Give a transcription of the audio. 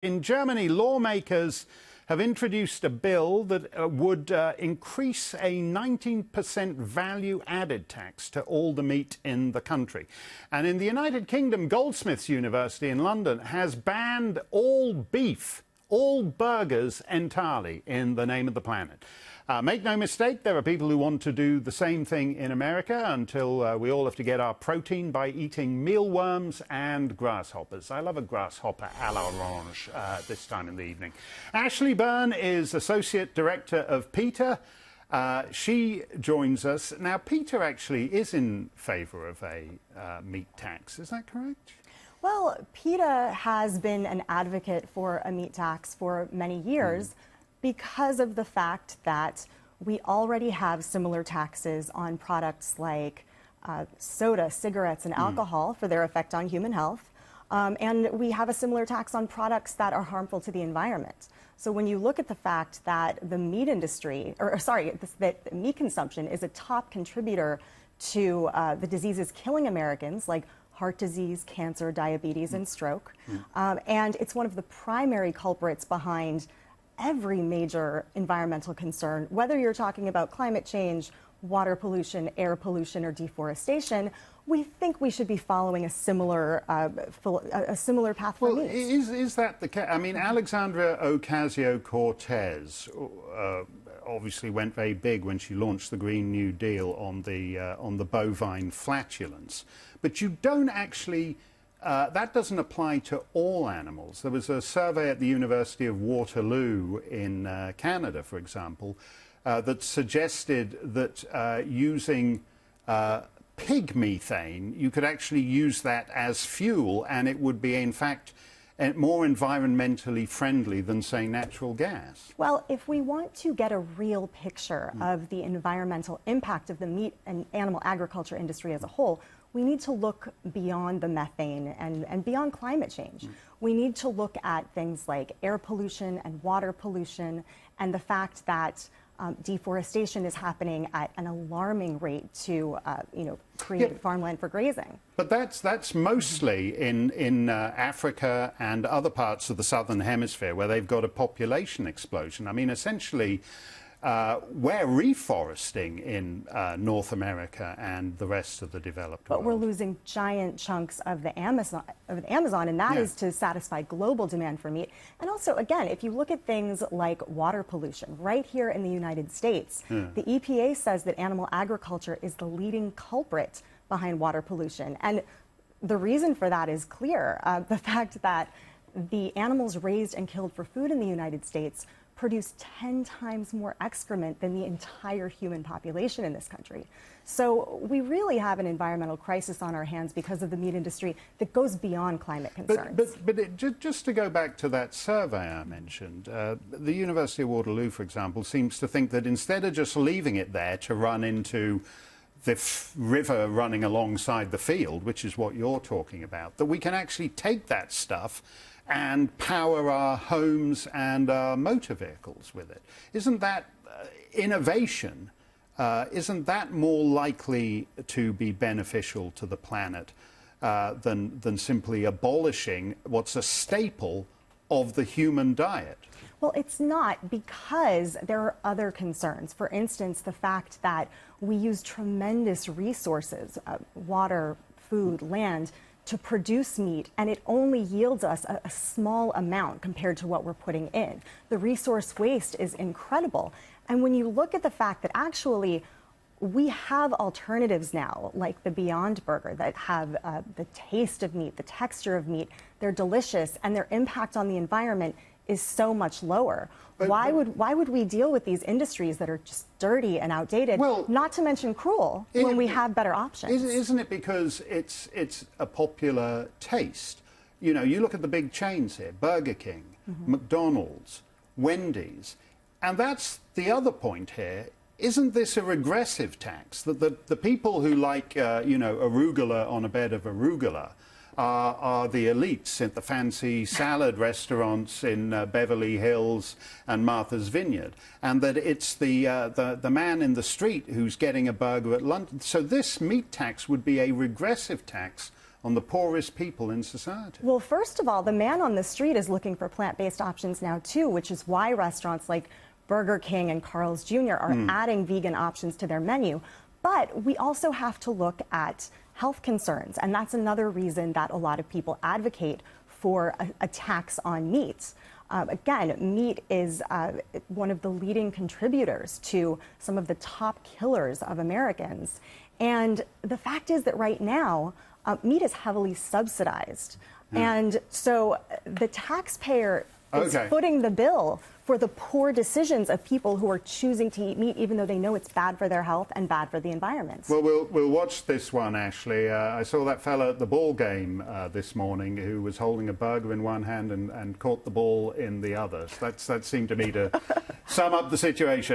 In Germany, lawmakers have introduced a bill that would increase a 19% value-added tax to all the meat in the country. And in the United Kingdom, Goldsmiths University in London has banned all beef, all burgers entirely in the name of the planet. Make no mistake, there are people who want to do the same thing in America until we all have to get our protein by eating mealworms and grasshoppers. I love a grasshopper à l'orange this time in the evening. Ashley Byrne is Associate Director of PETA. She joins us. Now, PETA actually is in favour of a meat tax. Is that correct? Well, PETA has been an advocate for a meat tax for many years because of the fact that we already have similar taxes on products like soda, cigarettes, and alcohol for their effect on human health. And we have a similar tax on products that are harmful to the environment. So when you look at the fact that the meat industry, that meat consumption is a top contributor to the diseases killing Americans, like heart disease, cancer, diabetes, and stroke. And it's one of the primary culprits behind every major environmental concern, whether you're talking about climate change, water pollution, air pollution, or deforestation. We think we should be following a similar path for meat. Is that the case? I mean, Alexandria Ocasio-Cortez obviously went very big when she launched the Green New Deal on the bovine flatulence, but you don't actually. That doesn't apply to all animals. There was a survey at the University of Waterloo in Canada, for example, that suggested that using pig methane, you could actually use that as fuel, and it would be, in fact, more environmentally friendly than, say, natural gas. Well, if we want to get a real picture of the environmental impact of the meat and animal agriculture industry as a whole, we need to look beyond the methane and beyond climate change. We need to look at things like air pollution and water pollution and the fact that deforestation is happening at an alarming rate to create farmland for grazing. But that's mostly in Africa and other parts of the southern hemisphere where they've got a population explosion. I mean, essentially, we're reforesting in North America and the rest of the developed world. But we're losing giant chunks of the Amazon, and that is to satisfy global demand for meat. And also, again, if you look at things like water pollution, right here in the United States, the EPA says that animal agriculture is the leading culprit behind water pollution. And the reason for that is clear. The fact that the animals raised and killed for food in the United States produce 10 times more excrement than the entire human population in this country. So we really have an environmental crisis on our hands because of the meat industry that goes beyond climate concerns. Just to go back to that survey I mentioned, the University of Waterloo, for example, seems to think that instead of just leaving it there to run into the river running alongside the field, which is what you're talking about, that we can actually take that stuff and power our homes and our motor vehicles with it. Isn't that innovation? Isn't that more likely to be beneficial to the planet than simply abolishing what's a staple of the human diet? Well, it's not, because there are other concerns. For instance, the fact that we use tremendous resources, water, food, land, to produce meat, and it only yields us a small amount compared to what we're putting in. The resource waste is incredible. And when you look at the fact that actually we have alternatives now, like the Beyond Burger, that have the taste of meat, the texture of meat, they're delicious, and their impact on the environment is so much lower. Why would we deal with these industries that are just dirty and outdated, not to mention cruel, when we have better options? Isn't it because it's a popular taste? You know, you look at the big chains here, Burger King, McDonald's, Wendy's, and that's the other point here. Isn't this a regressive tax? That the people who like, arugula on a bed of arugula are the elites at the fancy salad restaurants in Beverly Hills and Martha's Vineyard, and that it's the man in the street who's getting a burger at London. So this meat tax would be a regressive tax on the poorest people in society? Well, first of all, the man on the street is looking for plant-based options now too, which is why restaurants like Burger King and Carl's Jr. are adding vegan options to their menu. But we also have to look at health concerns, and that's another reason that a lot of people advocate for a tax on meat. Again, meat is one of the leading contributors to some of the top killers of Americans. And the fact is that right now, meat is heavily subsidized. And so the taxpayer is footing the bill for the poor decisions of people who are choosing to eat meat, even though they know it's bad for their health and bad for the environment. Well, we'll watch this one, Ashley. I saw that fella at the ball game this morning who was holding a burger in one hand and caught the ball in the other. That seemed to me to sum up the situation.